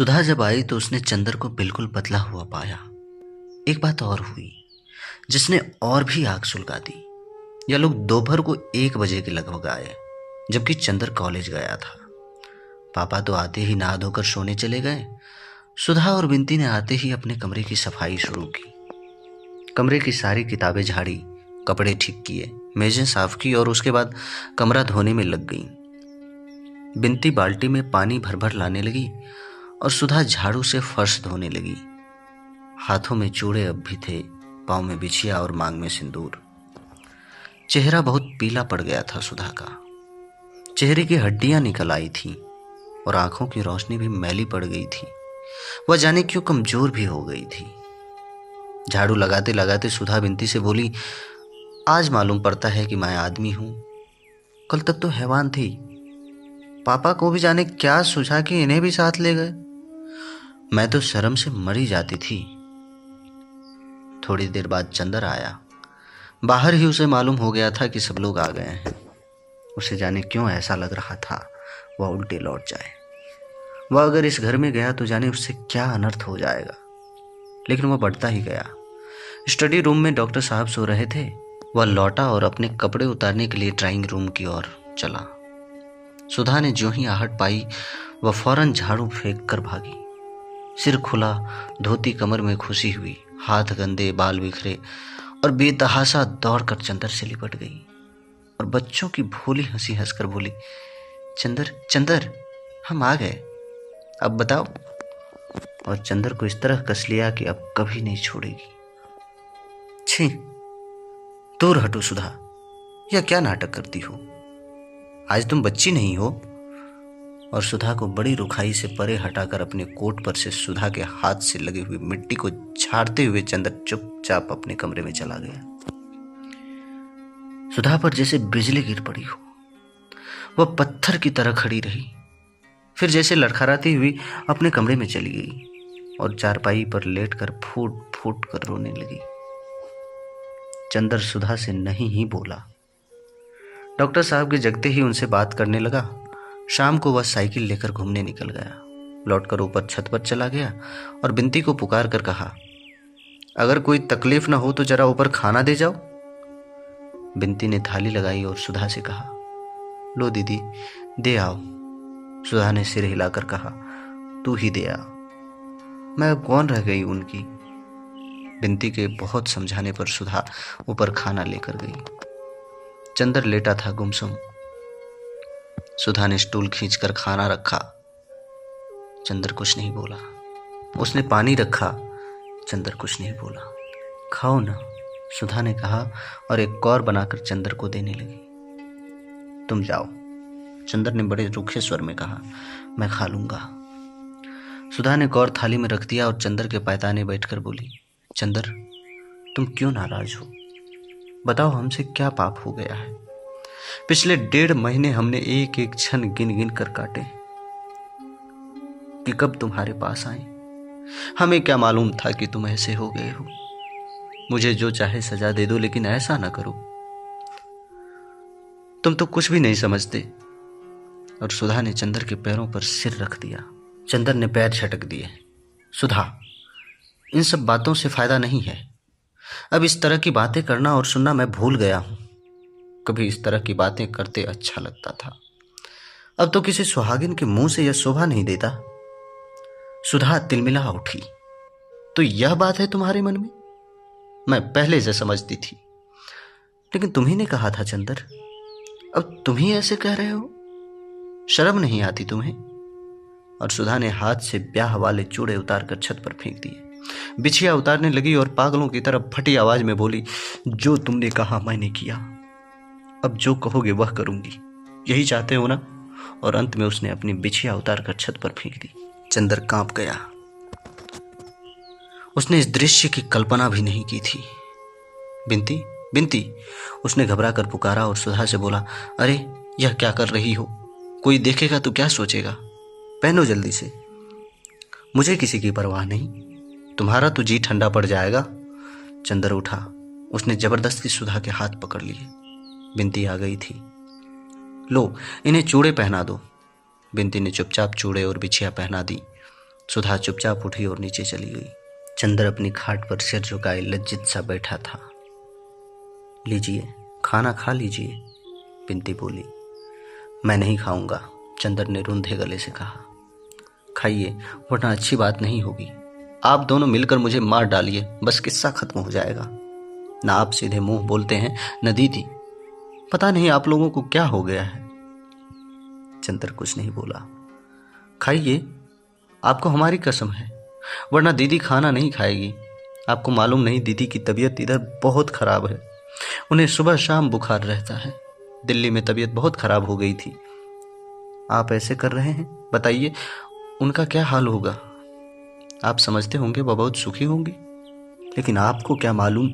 सुधा जब आई तो उसने चंदर को बिल्कुल बदला हुआ पाया। एक बात और हुई जिसने और भी आग सुलगा दी। यह लोग दोपहर को 1 बजे के लगभग आए, जबकि चंदर कॉलेज गया था। पापा तो आते ही नहा धोकर सोने चले गए। सुधा और बिंती ने आते ही अपने कमरे की सफाई शुरू की। कमरे की सारी किताबें झाड़ी, कपड़े ठीक किए, मेजें साफ की और उसके बाद कमरा धोने में लग गई। बिंती बाल्टी में पानी भर भर लाने लगी और सुधा झाड़ू से फर्श धोने लगी। हाथों में चूड़े अब भी थे, पाँव में बिछिया और मांग में सिंदूर। चेहरा बहुत पीला पड़ गया था सुधा का। चेहरे की हड्डियां निकल आई थीं और आंखों की रोशनी भी मैली पड़ गई थी। वह जाने क्यों कमजोर भी हो गई थी। झाड़ू लगाते लगाते सुधा बिंती से बोली, आज मालूम पड़ता है कि मैं आदमी हूं। कल तक तो हैवान थी। पापा को भी जाने क्या सुझा कि इन्हें भी साथ ले गए। मैं तो शर्म से मरी जाती थी। थोड़ी देर बाद चंदर आया। बाहर ही उसे मालूम हो गया था कि सब लोग आ गए हैं। उसे जाने क्यों ऐसा लग रहा था वह उल्टे लौट जाए। वह अगर इस घर में गया तो जाने उससे क्या अनर्थ हो जाएगा। लेकिन वह बढ़ता ही गया। स्टडी रूम में डॉक्टर साहब सो रहे थे। वह लौटा और अपने कपड़े उतारने के लिए ड्राइंग रूम की ओर चला। सुधा ने जो ही आहट पाई वह फौरन झाड़ू फेंक कर भागी। सिर खुला, धोती कमर में खुशी हुई, हाथ गंदे, बाल बिखरे और बेतहाशा दौड़कर चंदर से लिपट गई और बच्चों की भोली हंसी हंसकर बोली, चंदर चंदर, हम आ गए, अब बताओ। और चंदर को इस तरह कस लिया कि अब कभी नहीं छोड़ेगी। छी, दूर हटो सुधा, यह क्या नाटक करती हो? आज तुम बच्ची नहीं हो। और सुधा को बड़ी रुखाई से परे हटाकर अपने कोट पर से सुधा के हाथ से लगी हुई मिट्टी को झाड़ते हुए चंदर चुपचाप अपने कमरे में चला गया। सुधा पर जैसे बिजली गिर पड़ी हो। वह पत्थर की तरह खड़ी रही, फिर जैसे लड़खड़ाती हुई अपने कमरे में चली गई और चारपाई पर लेटकर फूट फूट कर रोने लगी। चंदर सुधा से नहीं ही बोला। डॉक्टर साहब के जगते ही उनसे बात करने लगा। शाम को वह साइकिल लेकर घूमने निकल गया। लौटकर ऊपर छत पर चला गया और बिंती को पुकार कर कहा, अगर कोई तकलीफ ना हो तो जरा ऊपर खाना दे जाओ। बिंती ने थाली लगाई और सुधा से कहा, लो दीदी, दे आओ। सुधा ने सिर हिलाकर कहा, तू ही दे आ, मैं अब कौन रह गई उनकी। बिंती के बहुत समझाने पर सुधा ऊपर खाना लेकर गई। चंदर लेटा था गुमसुम। सुधा ने स्टूल खींचकर खाना रखा। चंदर कुछ नहीं बोला। उसने पानी रखा। चंदर कुछ नहीं बोला। खाओ ना, सुधा ने कहा और एक कौर बनाकर चंदर को देने लगी। तुम जाओ, चंदर ने बड़े रूखे स्वर में कहा, मैं खा लूंगा। सुधा ने कौर थाली में रख दिया और चंदर के पैताने बैठकर बोली, चंदर, तुम क्यों नाराज हो? बताओ, हमसे क्या पाप हो गया है? पिछले 1.5 महीने हमने एक एक क्षण गिन गिन कर काटे कि कब तुम्हारे पास आए। हमें क्या मालूम था कि तुम ऐसे हो गए हो। मुझे जो चाहे सजा दे दो, लेकिन ऐसा ना करो। तुम तो कुछ भी नहीं समझते। और सुधा ने चंदर के पैरों पर सिर रख दिया। चंदर ने पैर झटक दिए। सुधा, इन सब बातों से फायदा नहीं है। अब इस तरह की बातें करना और सुनना मैं भूल गया हूं। कभी इस तरह की बातें करते अच्छा लगता था। अब तो किसी सुहागिन के मुंह से यह शोभा नहीं देता। सुधा तिलमिला उठी। तो यह बात है तुम्हारे मन में? मैं पहले से समझती थी, लेकिन तुम्ही ने कहा था चंदर। अब तुम ही ऐसे कह रहे हो? शर्म नहीं आती तुम्हें? और सुधा ने हाथ से ब्याह वाले चूड़े उतार कर छत पर फेंक दिए। बिछिया उतारने लगी और पागलों की तरह फटी आवाज में बोली, जो तुमने कहा मैंने किया, अब जो कहोगे वह करूंगी। यही चाहते हो ना? और अंत में उसने अपनी बिछिया उतार कर छत पर फेंक दी। चंदर कांप गया। उसने इस दृश्य की कल्पना भी नहीं की थी। बिंती, बिंती, उसने घबरा कर पुकारा और सुधा से बोला, अरे यह क्या कर रही हो? कोई देखेगा तो क्या सोचेगा? पहनो जल्दी से। मुझे किसी की परवाह नहीं, तुम्हारा तो जी ठंडा पड़ जाएगा। चंदर उठा। उसने जबरदस्ती सुधा के हाथ पकड़ लिए। बिंती आ गई थी। लो, इन्हें चूड़े पहना दो। बिंती ने चुपचाप चूड़े और बिछिया पहना दी। सुधा चुपचाप उठी और नीचे चली गई। चंदर अपनी खाट पर सिर झुकाए लज्जित सा बैठा था। लीजिए, खाना खा लीजिए, बिंती बोली। मैं नहीं खाऊंगा, चंदर ने रुंधे गले से कहा। खाइए, वरना अच्छी बात नहीं होगी। आप दोनों मिलकर मुझे मार डालिए, बस किस्सा खत्म हो जाएगा। ना आप सीधे मुंह बोलते हैं, न दीदी। पता नहीं आप लोगों को क्या हो गया है। चंदर कुछ नहीं बोला। खाइए, आपको हमारी कसम है, वरना दीदी खाना नहीं खाएगी। आपको मालूम नहीं, दीदी की तबीयत इधर बहुत खराब है। उन्हें सुबह शाम बुखार रहता है। दिल्ली में तबीयत बहुत खराब हो गई थी। आप ऐसे कर रहे हैं, बताइए उनका क्या हाल होगा। आप समझते होंगे वह बहुत सुखी होंगी, लेकिन आपको क्या मालूम,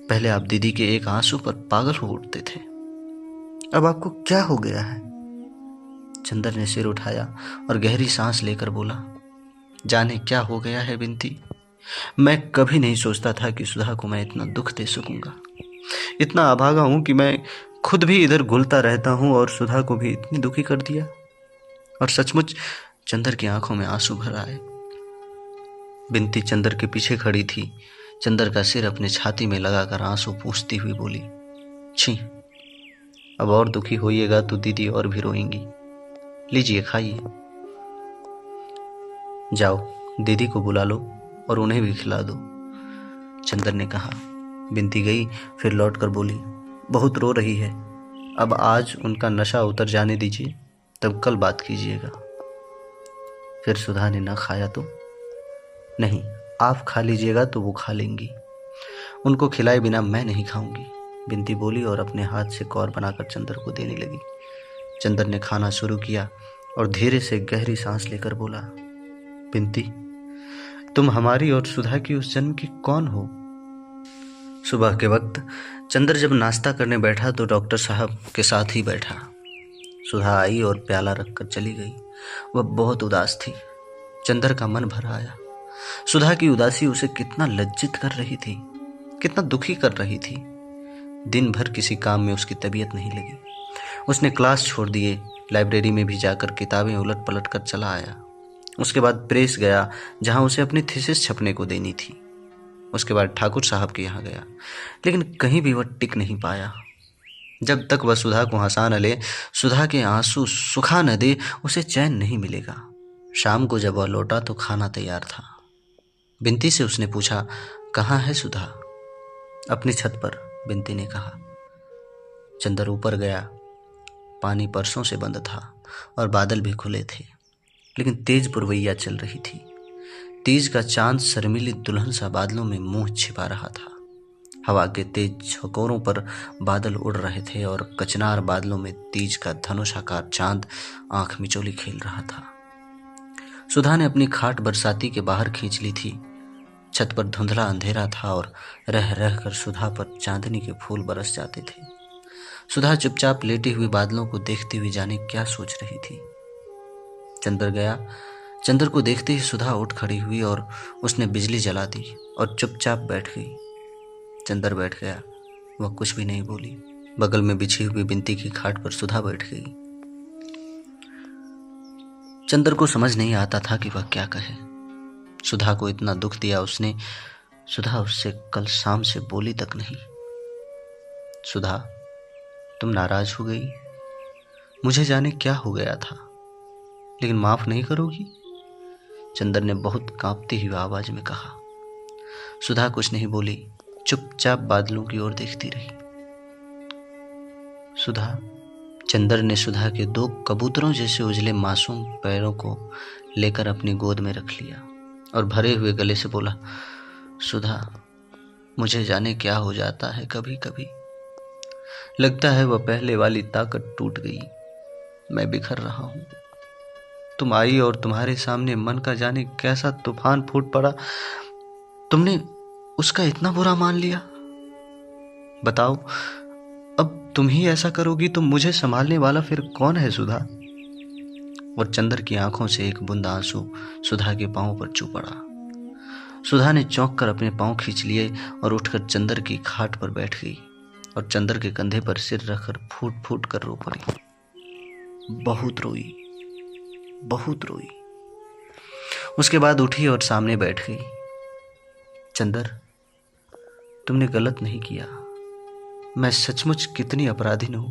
पहले आप दीदी के एक आंसू पर पागल हो उठते थे। अब आपको क्या हो गया है। चंदर ने सिर उठाया और गहरी सांस लेकर बोला, जाने क्या हो गया है बिंती। मैं कभी नहीं सोचता था कि सुधा को मैं इतना दुख दे सकूंगा। इतना अभागा हूं कि मैं खुद भी इधर घुलता रहता हूं और सुधा को भी इतनी दुखी कर दिया। और सचमुच चंदर की आंखों में आंसू भर आए। बिंती चंदर के पीछे खड़ी थी। चंदर का सिर अपने छाती में लगाकर आंसू पूंछती हुई बोली, छी, अब और दुखी होइएगा तो दीदी और भी रोएंगी। लीजिए, खाइए। जाओ, दीदी को बुला लो और उन्हें भी खिला दो, चंदर ने कहा। बिंती गई, फिर लौटकर बोली, बहुत रो रही है। अब आज उनका नशा उतर जाने दीजिए, तब कल बात कीजिएगा। फिर सुधा ने न खाया तो? नहीं, आप खा लीजिएगा तो वो खा लेंगी। उनको खिलाए बिना मैं नहीं खाऊंगी, बिंती बोली और अपने हाथ से कौर बनाकर चंदर को देने लगी। चंदर ने खाना शुरू किया और धीरे से गहरी सांस लेकर बोला, बिंती, तुम हमारी और सुधा की उस जन्म की कौन हो। सुबह के वक्त चंदर जब नाश्ता करने बैठा तो डॉक्टर साहब के साथ ही बैठा। सुधा आई और प्याला रखकर चली गई। वह बहुत उदास थी। चंदर का मन भर आया। सुधा की उदासी उसे कितना लज्जित कर रही थी, कितना दुखी कर रही थी। दिन भर किसी काम में उसकी तबीयत नहीं लगी। उसने क्लास छोड़ दिए, लाइब्रेरी में भी जाकर किताबें उलट पलट कर चला आया। उसके बाद प्रेस गया, जहां उसे अपनी थीसिस छपने को देनी थी। उसके बाद ठाकुर साहब के यहाँ गया, लेकिन कहीं भी वह टिक नहीं पाया। जब तक वह सुधा को हंसा न ले, सुधा के आंसू सुखा न दे, उसे चैन नहीं मिलेगा। शाम को जब वह लौटा तो खाना तैयार था। बिंती से उसने पूछा, कहाँ है सुधा। अपनी छत पर, बिंती ने कहा। चंदर ऊपर गया। पानी परसों से बंद था और बादल भी खुले थे, लेकिन तेज पुरवैया चल रही थी। तीज का चांद शर्मीली दुल्हन सा बादलों में मुंह छिपा रहा था। हवा के तेज झकोरों पर बादल उड़ रहे थे और कचनार बादलों में तीज का धनुषाकार चांद आंख मिचोली खेल रहा था। सुधा ने अपनी खाट बरसाती के बाहर खींच ली थी। छत पर धुंधला अंधेरा था और रह रह कर सुधा पर चांदनी के फूल बरस जाते थे। सुधा चुपचाप लेटी हुई बादलों को देखती हुई जाने क्या सोच रही थी। चंदर गया। चंदर को देखते ही सुधा उठ खड़ी हुई और उसने बिजली जला दी और चुपचाप बैठ गई। चंदर बैठ गया। वह कुछ भी नहीं बोली। बगल में बिछी हुई बिंती की खाट पर सुधा बैठ गई। चंदर को समझ नहीं आता था कि वह क्या कहे। सुधा को इतना दुख दिया उसने। सुधा उससे कल शाम से बोली तक नहीं। सुधा, तुम नाराज हो गई। मुझे जाने क्या हो गया था, लेकिन माफ नहीं करोगी, चंदर ने बहुत कांपती हुई आवाज में कहा। सुधा कुछ नहीं बोली, चुपचाप बादलों की ओर देखती रही। सुधा, चंदर ने सुधा के दो कबूतरों जैसे उजले मासूम पैरों को लेकर अपनी गोद में रख लिया और भरे हुए गले से बोला, सुधा, मुझे जाने क्या हो जाता है कभी कभी। लगता है वह पहले वाली ताकत टूट गई। मैं बिखर रहा हूं। तुम आई और तुम्हारे सामने मन का जाने कैसा तूफान फूट पड़ा। तुमने उसका इतना बुरा मान लिया। बताओ, अब तुम ही ऐसा करोगी तो मुझे संभालने वाला फिर कौन है सुधा। और चंदर की आंखों से एक बूंद आंसू सुधा के पांव पर चू पड़ा। सुधा ने चौंक कर अपने पांव खींच लिए और उठकर चंदर की खाट पर बैठ गई और चंदर के कंधे पर सिर रखकर फूट फूट कर रो पड़ी। बहुत रोई, बहुत रोई। उसके बाद उठी और सामने बैठ गई। चंदर, तुमने गलत नहीं किया। मैं सचमुच कितनी अपराधीन हूं।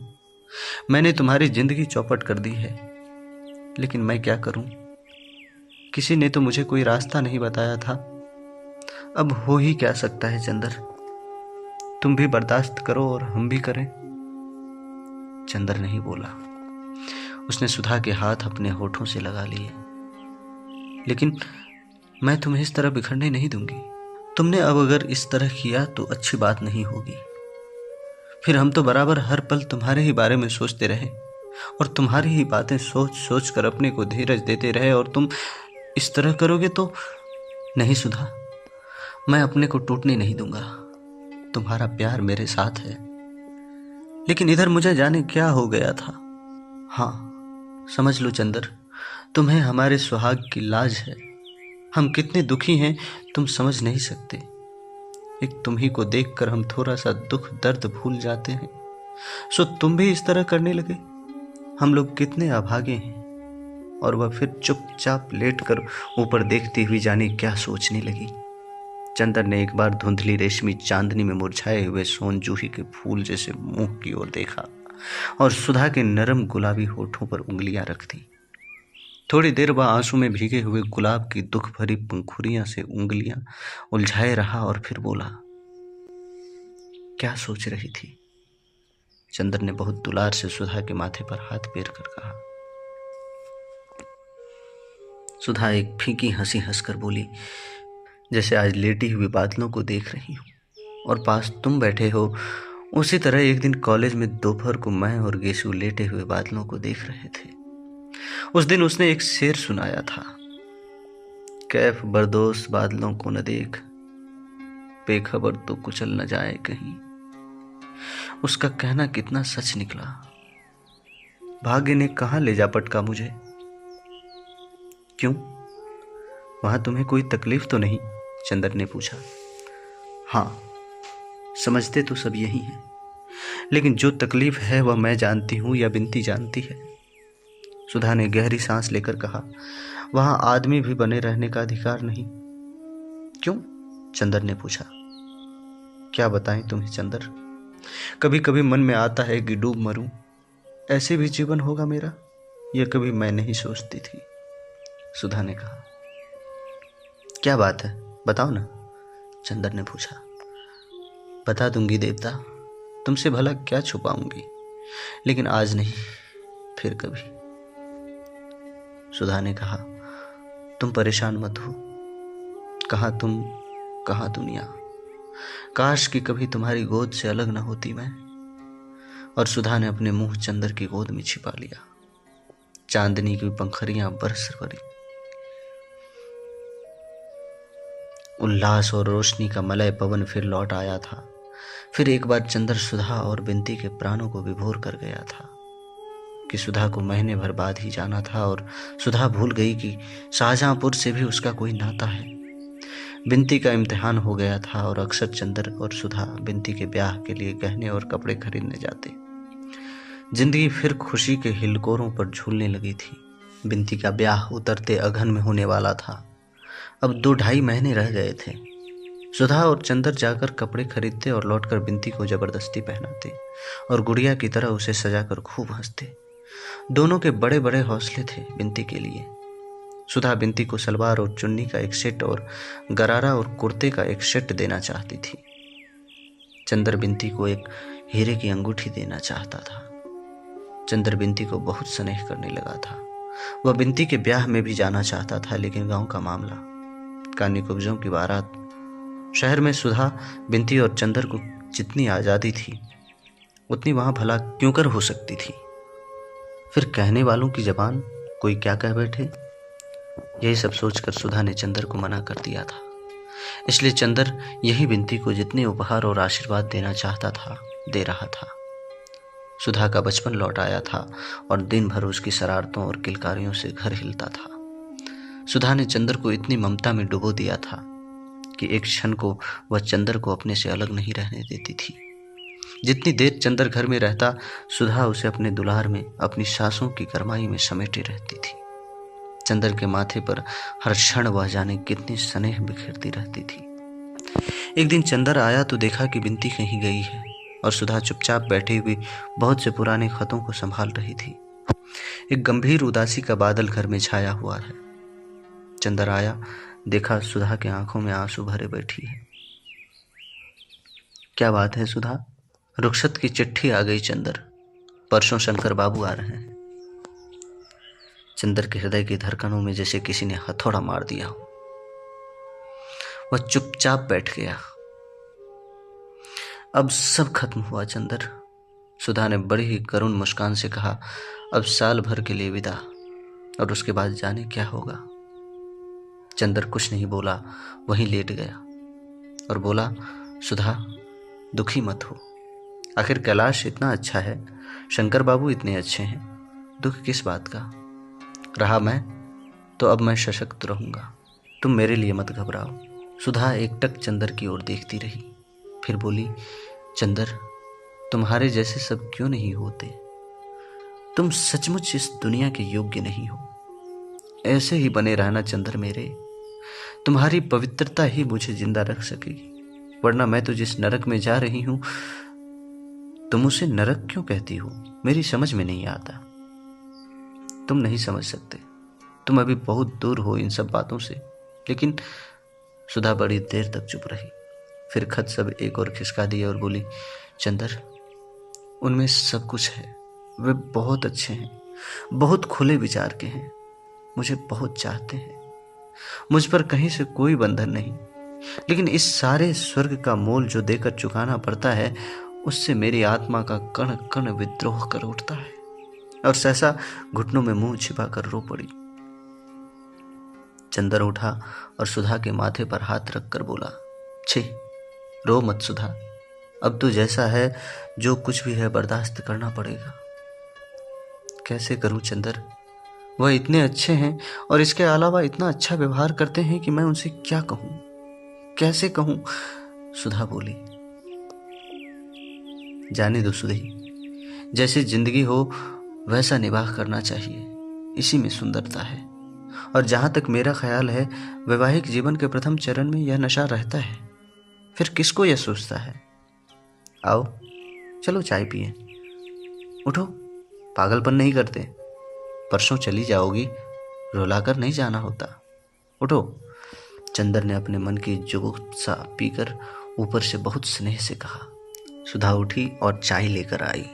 मैंने तुम्हारी जिंदगी चौपट कर दी है, लेकिन मैं क्या करूं? किसी ने तो मुझे कोई रास्ता नहीं बताया था। अब हो ही क्या सकता है चंदर? तुम भी बर्दाश्त करो और हम भी करें। चंदर नहीं बोला। उसने सुधा के हाथ अपने होठों से लगा लिए। लेकिन मैं तुम्हें इस तरह बिखरने नहीं दूंगी। तुमने अब अगर इस तरह किया तो अच्छी बात नहीं होगी। फिर हम तो बराबर हर पल तुम्हारे ही बारे में सोचते रहे और तुम्हारी ही बातें सोच सोच कर अपने को धीरज देते रहे, और तुम इस तरह करोगे तो नहीं सुधा, मैं अपने को टूटने नहीं दूंगा। तुम्हारा प्यार मेरे साथ है। लेकिन इधर मुझे जाने क्या हो गया था। हाँ, समझ लो चंदर, तुम्हें हमारे सुहाग की लाज है। हम कितने दुखी हैं तुम समझ नहीं सकते। एक तुम ही को देखकर हम थोड़ा सा दुख दर्द भूल जाते हैं, सो तुम भी इस तरह करने लगे। हम लोग कितने अभागे हैं। और वह फिर चुपचाप लेटकर ऊपर देखती हुई जाने क्या सोचने लगी। चंदर ने एक बार धुंधली रेशमी चांदनी में मुरझाए हुए सोन जूही के फूल जैसे मुंह की ओर देखा और सुधा के नरम गुलाबी होठों पर उंगलियां रख दी। थोड़ी देर वह आंसू में भीगे हुए गुलाब की दुख भरी पंखुड़ियां से उंगलियां उलझाए रहा और फिर बोला, क्या सोच रही थी? चंदर ने बहुत दुलार से सुधा के माथे पर हाथ फेर कर कहा। सुधा एक फीकी हंसी हंसकर बोली, जैसे आज लेटी हुई बादलों को देख रही हूं और पास तुम बैठे हो, उसी तरह एक दिन कॉलेज में दोपहर को मैं और गेशु लेटे हुए बादलों को देख रहे थे। उस दिन उसने एक शेर सुनाया था, कैफ बरदोस बादलों को न देख, बेखबर तो कुचल न जाए कहीं। उसका कहना कितना सच निकला। भाग्य ने कहां ले जा पटका मुझे। क्यों, वहां तुम्हें कोई तकलीफ तो नहीं? चंदर ने पूछा। हाँ, समझते तो सब यही हैं, लेकिन जो तकलीफ है वह मैं जानती हूं या बिनती जानती है। सुधा ने गहरी सांस लेकर कहा, वहां आदमी भी बने रहने का अधिकार नहीं। क्यों? चंदर ने पूछा। क्या बताएं तुम्हें चंदर, कभी कभी मन में आता है कि डूब मरूं। ऐसे भी जीवन होगा मेरा, यह कभी मैं नहीं सोचती थी। सुधा ने कहा। क्या बात है, बताओ ना, चंदर ने पूछा। बता दूंगी देवता, तुमसे भला क्या छुपाऊंगी, लेकिन आज नहीं, फिर कभी। सुधा ने कहा, तुम परेशान मत हो। कहाँ तुम, कहाँ दुनिया। काश कि कभी तुम्हारी गोद से अलग न होती मैं। और सुधा ने अपने मुंह चंदर की गोद में छिपा लिया। चांदनी की पंखुड़ियां बरस पड़ी। उल्लास और रोशनी का मलय पवन फिर लौट आया था। फिर एक बार चंदर सुधा और बिनती के प्राणों को विभोर कर गया था कि सुधा को महीने भर बाद ही जाना था, और सुधा भूल गई कि शाहजहांपुर से भी उसका कोई नाता है। बिनती का इम्तिहान हो गया था और अक्सर चंदर और सुधा बिनती के ब्याह के लिए गहने और कपड़े खरीदने जाते। जिंदगी फिर खुशी के हिलकोरों पर झूलने लगी थी। बिनती का ब्याह उतरते अगहन में होने वाला था। अब 2-2.5 महीने रह गए थे। सुधा और चंदर जाकर कपड़े खरीदते और लौटकर बिनती को जबरदस्ती पहनाते और गुड़िया की तरह उसे सजाकर खूब हंसते। दोनों के बड़े बड़े हौसले थे बिनती के लिए। सुधा बिनती को सलवार और चुन्नी का एक सेट और गरारा और कुर्ते का एक सेट देना चाहती थी। चंदर बिनती को एक हीरे की अंगूठी देना चाहता था। चंदर बिनती को बहुत स्नेह करने लगा था। वह बिनती के ब्याह में भी जाना चाहता था, लेकिन गांव का मामला, कानी कुब्जों की बारात। शहर में सुधा, बिनती और चंदर को जितनी आज़ादी थी उतनी वहां भला क्यों कर हो सकती थी। फिर कहने वालों की जबान, कोई क्या कह बैठे। यही सब सोचकर सुधा ने चंदर को मना कर दिया था। इसलिए चंदर यही बिनती को जितने उपहार और आशीर्वाद देना चाहता था दे रहा था। सुधा का बचपन लौट आया था और दिन भर उसकी शरारतों और किलकारियों से घर हिलता था। सुधा ने चंदर को इतनी ममता में डुबो दिया था कि एक क्षण को वह चंदर को अपने से अलग नहीं रहने देती थी। जितनी देर चंदर घर में रहता, सुधा उसे अपने दुलार में, अपनी सांसों की गरमाई में समेटे रहती थी। चंदर के माथे पर हर क्षण वह जाने कितनी स्नेह बिखेरती रहती थी। एक दिन चंदर आया तो देखा कि बिनती कहीं गई है और सुधा चुपचाप बैठी हुई बहुत से पुराने खतों को संभाल रही थी। एक गंभीर उदासी का बादल घर में छाया हुआ है। चंदर आया, देखा सुधा के आंखों में आंसू भरे बैठी है। क्या बात है सुधा? रुखसत की चिट्ठी आ गई चंदर, परसों शंकर बाबू आ रहे हैं। चंदर के हृदय की धड़कनों में जैसे किसी ने हथौड़ा मार दिया हो। वह चुपचाप बैठ गया। अब सब खत्म हुआ चंदर। सुधा ने बड़ी ही करुण मुस्कान से कहा, अब साल भर के लिए विदा, और उसके बाद जाने क्या होगा। चंदर कुछ नहीं बोला, वहीं लेट गया और बोला, सुधा दुखी मत हो। आखिर कैलाश इतना अच्छा है, शंकर बाबू इतने अच्छे हैं, दुख किस बात का। रहा मैं तो अब मैं सशक्त रहूंगा, तुम मेरे लिए मत घबराओ। सुधा एकटक चंदर की ओर देखती रही, फिर बोली, चंदर तुम्हारे जैसे सब क्यों नहीं होते। तुम सचमुच इस दुनिया के योग्य नहीं हो। ऐसे ही बने रहना चंदर मेरे। तुम्हारी पवित्रता ही मुझे जिंदा रख सकेगी, वरना मैं तो जिस नरक में जा रही हूं, तुम उसे नरक क्यों कहती हो, मेरी समझ में नहीं आता। तुम नहीं समझ सकते, तुम अभी बहुत दूर हो इन सब बातों से। लेकिन सुधा बड़ी देर तक चुप रही, फिर खत सब एक और खिसका दिए और बोली, चंदर उनमें सब कुछ है, वे बहुत अच्छे हैं, बहुत खुले विचार के हैं, मुझे बहुत चाहते हैं, मुझ पर कहीं से कोई बंधन नहीं। लेकिन इस सारे स्वर्ग का मोल जो देकर चुकाना पड़ता है, उससे मेरी आत्मा का कण कण विद्रोह कर उठता है। और सहसा घुटनों में मुंह छिपा कर रो पड़ी। चंदर उठा और सुधा के माथे पर हाथ रखकर बोला, छी, रो मत सुधा, अब तो जैसा है जो कुछ भी है बर्दाश्त करना पड़ेगा। कैसे करूं चंदर, वह इतने अच्छे हैं और इसके अलावा इतना अच्छा व्यवहार करते हैं कि मैं उनसे क्या कहूं, कैसे कहूं। सुधा बोली, जाने दो सुधी, जैसी जिंदगी हो वैसा निवाह करना चाहिए, इसी में सुंदरता है। और जहां तक मेरा ख्याल है, वैवाहिक जीवन के प्रथम चरण में यह नशा रहता है, फिर किसको यह सोचता है। आओ चलो चाय पिए, उठो, पागलपन नहीं करते, परसों चली जाओगी, रुलाकर नहीं जाना होता, उठो। चंदर ने अपने मन की जुगुप्सा पीकर ऊपर से बहुत स्नेह से कहा। सुधा उठी और चाय लेकर आई।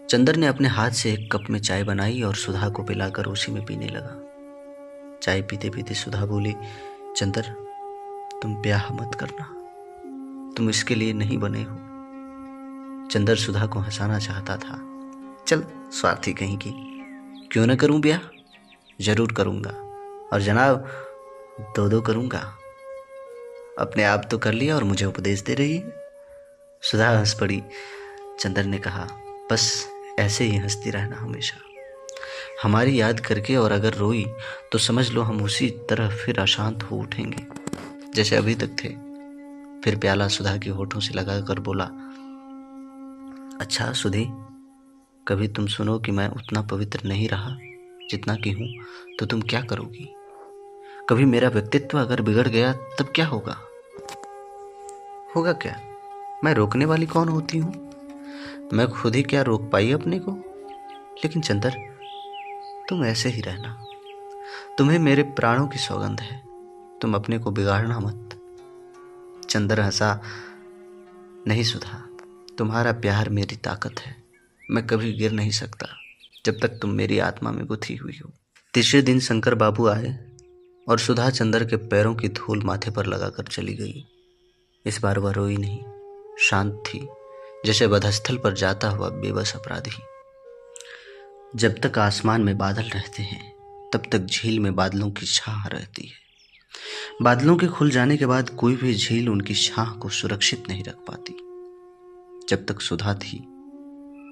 चंदर ने अपने हाथ से एक कप में चाय बनाई और सुधा को पिलाकर उसी में पीने लगा। चाय पीते पीते सुधा बोली, चंदर तुम ब्याह मत करना, तुम इसके लिए नहीं बने हो। चंदर सुधा को हंसाना चाहता था। चल स्वार्थी कहीं की, क्यों न करूं ब्याह, जरूर करूंगा, और जनाब दो करूंगा। अपने आप तो कर लिया और मुझे उपदेश दे रही है। सुधा हंस पड़ी। चंदर ने कहा, बस ऐसे ही हंसती रहना हमेशा, हमारी याद करके, और अगर रोई तो समझ लो हम उसी तरह फिर अशांत हो उठेंगे जैसे अभी तक थे। फिर प्याला सुधा के होठों से लगाकर बोला, अच्छा सुधी, कभी तुम सुनो कि मैं उतना पवित्र नहीं रहा जितना कि हूं, तो तुम क्या करोगी। कभी मेरा व्यक्तित्व अगर बिगड़ गया तब क्या होगा। होगा क्या, मैं रोकने वाली कौन होती हूं, मैं खुद ही क्या रोक पाई अपने को। लेकिन चंदर तुम ऐसे ही रहना, तुम्हें मेरे प्राणों की सौगंध है, तुम अपने को बिगाड़ना मत। चंदर हंसा, नहीं सुधा, तुम्हारा प्यार मेरी ताकत है, मैं कभी गिर नहीं सकता जब तक तुम मेरी आत्मा में गुथी हुई हो। तीसरे दिन शंकर बाबू आए और सुधा चंदर के पैरों की धूल माथे पर लगाकर चली गई। इस बार वह रोई नहीं, शांत थी, जैसे वधस्थल पर जाता हुआ बेबस अपराधी। जब तक आसमान में बादल रहते हैं तब तक झील में बादलों की छाह रहती है। बादलों के खुल जाने के बाद कोई भी झील उनकी छाह को सुरक्षित नहीं रख पाती। जब तक सुधा थी,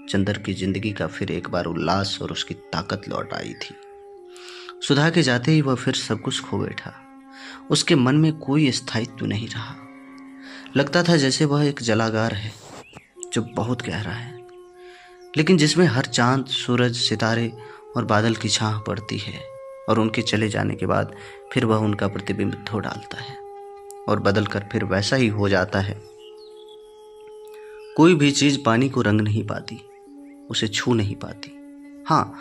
चंदर की जिंदगी का फिर एक बार उल्लास और उसकी ताकत लौट आई थी। सुधा के जाते ही वह फिर सब कुछ खो बैठा। उसके मन में कोई स्थायित्व नहीं रहा। लगता था जैसे वह एक जलागार है जो बहुत गहरा है, लेकिन जिसमें हर चांद, सूरज, सितारे और बादल की छाह पड़ती है और उनके चले जाने के बाद फिर वह उनका प्रतिबिंब धो डालता है और बदल कर फिर वैसा ही हो जाता है। कोई भी चीज पानी को रंग नहीं पाती, उसे छू नहीं पाती। हाँ,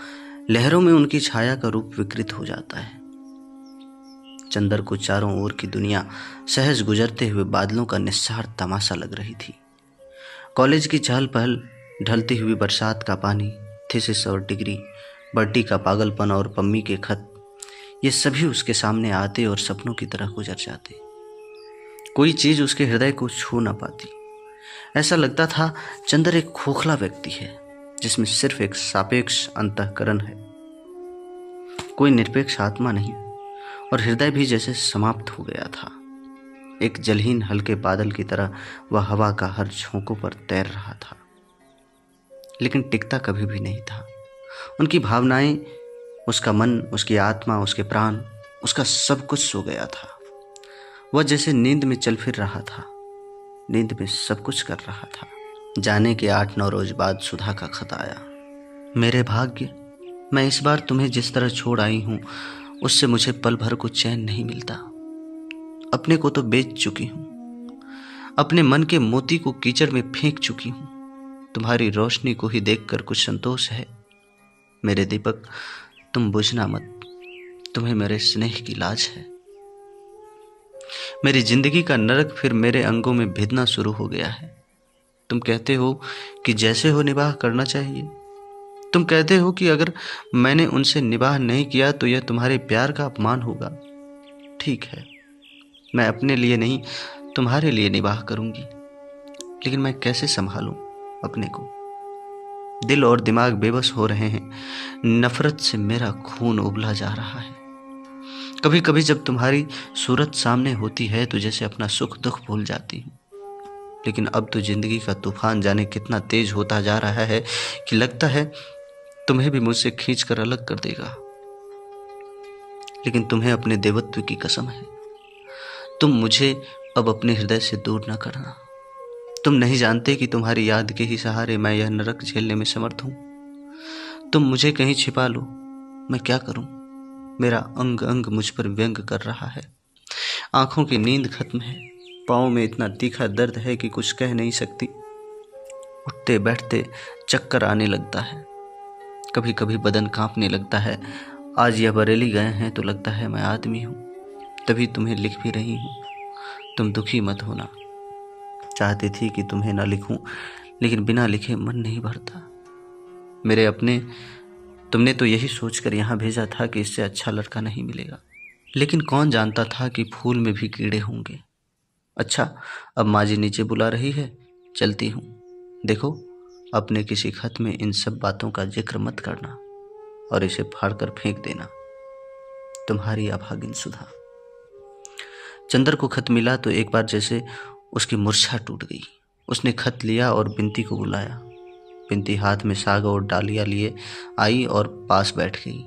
लहरों में उनकी छाया का रूप विकृत हो जाता है। चंदर को चारों ओर की दुनिया सहज गुजरते हुए बादलों का निस्सार तमाशा लग रही थी। कॉलेज की चहल पहल, ढलती हुई बरसात का पानी, थीसिस और डिग्री, बर्टी का पागलपन और पम्मी के खत, ये सभी उसके सामने आते और सपनों की तरह गुजर जाते। कोई चीज उसके हृदय को छू ना पाती। ऐसा लगता था चंदर एक खोखला व्यक्ति है जिसमें सिर्फ एक सापेक्ष अंतःकरण है, कोई निरपेक्ष आत्मा नहीं, और हृदय भी जैसे समाप्त हो गया था। एक जलहीन हल्के बादल की तरह वह हवा का हर झोंकों पर तैर रहा था, लेकिन टिकता कभी भी नहीं था। उनकी भावनाएं, उसका मन, उसकी आत्मा, उसके प्राण, उसका सब कुछ सो गया था। वह जैसे नींद में चल फिर रहा था, नींद में सब कुछ कर रहा था। जाने के 8-9 रोज बाद सुधा का खत आया। मेरे भाग्य, मैं इस बार तुम्हें जिस तरह छोड़ आई हूं उससे मुझे पल भर को चैन नहीं मिलता। अपने को तो बेच चुकी हूं, अपने मन के मोती को कीचड़ में फेंक चुकी हूं। तुम्हारी रोशनी को ही देखकर कुछ संतोष है। मेरे दीपक, तुम बुझना मत, तुम्हें मेरे स्नेह की लाज है। मेरी जिंदगी का नरक फिर मेरे अंगों में भिदना शुरू हो गया है। तुम कहते हो कि जैसे हो निबाह करना चाहिए। तुम कहते हो कि अगर मैंने उनसे निबाह नहीं किया तो यह तुम्हारे प्यार का अपमान होगा। ठीक है, मैं अपने लिए नहीं तुम्हारे लिए निबाह करूंगी, लेकिन मैं कैसे संभालूं अपने को? दिल और दिमाग बेबस हो रहे हैं। नफरत से मेरा खून उबला जा रहा है। कभी कभी जब तुम्हारी सूरत सामने होती है तो जैसे अपना सुख दुख भूल जाती हूँ, लेकिन अब तो जिंदगी का तूफान जाने कितना तेज होता जा रहा है कि लगता है तुम्हें भी मुझसे खींच कर अलग कर देगा। लेकिन तुम्हें अपने देवत्व की कसम है, तुम मुझे अब अपने हृदय से दूर न करना। तुम नहीं जानते कि तुम्हारी याद के ही सहारे मैं यह नरक झेलने में समर्थ हूं। तुम मुझे कहीं छिपा लो, मैं क्या करूं? मेरा अंग अंग मुझ पर व्यंग कर रहा है। आंखों की नींद खत्म है, पाँव में इतना तीखा दर्द है कि कुछ कह नहीं सकती। उठते बैठते चक्कर आने लगता है, कभी कभी बदन कांपने लगता है। आज यह बरेली गए हैं तो लगता है मैं आदमी हूँ। तभी तुम्हें लिख भी रही हूँ, तुम दुखी मत होना। चाहती थी कि तुम्हें न लिखूं, लेकिन बिना लिखे मन नहीं भरता। मेरे अपने, तुमने तो यही सोचकर यहाँ भेजा था कि इससे अच्छा लड़का नहीं मिलेगा, लेकिन कौन जानता था कि फूल में भी कीड़े होंगे। अच्छा, अब माँ जी नीचे बुला रही है, चलती हूँ। देखो, अपने किसी खत में इन सब बातों का जिक्र मत करना और इसे फाड़कर फेंक देना। तुम्हारी अभागिन सुधा। चंदर को खत मिला तो एक बार जैसे उसकी मूर्छा टूट गई। उसने खत लिया और बिंती को बुलाया। बिंती हाथ में साग और डालियां लिए आई और पास बैठ गई।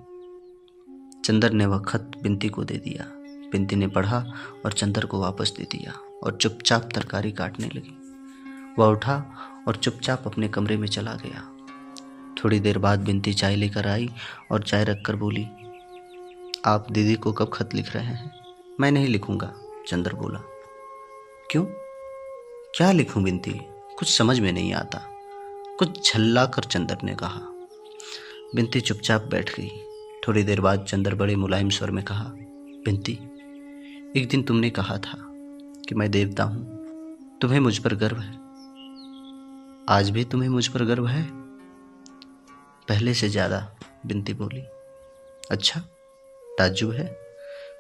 चंदर ने वह खत बिंती को दे दिया। बिंती ने पढ़ा और चंदर को वापस दे दिया और चुपचाप तरकारी काटने लगी। वह उठा और चुपचाप अपने कमरे में चला गया। थोड़ी देर बाद बिंती चाय लेकर आई और चाय रखकर बोली, आप दीदी को कब खत लिख रहे हैं? मैं नहीं लिखूंगा, चंदर बोला। क्यों? क्या लिखूं बिंती, कुछ समझ में नहीं आता, कुछ झल्ला कर चंदर ने कहा। बिंती चुपचाप बैठ गई। थोड़ी देर बाद चंदर बड़े मुलायम स्वर में कहा, बिंती, एक दिन तुमने कहा था कि मैं देवता हूं, तुम्हें मुझ पर गर्व है। आज भी तुम्हें मुझ पर गर्व है? पहले से ज्यादा, बिंती बोली। अच्छा, ताज्जुब है,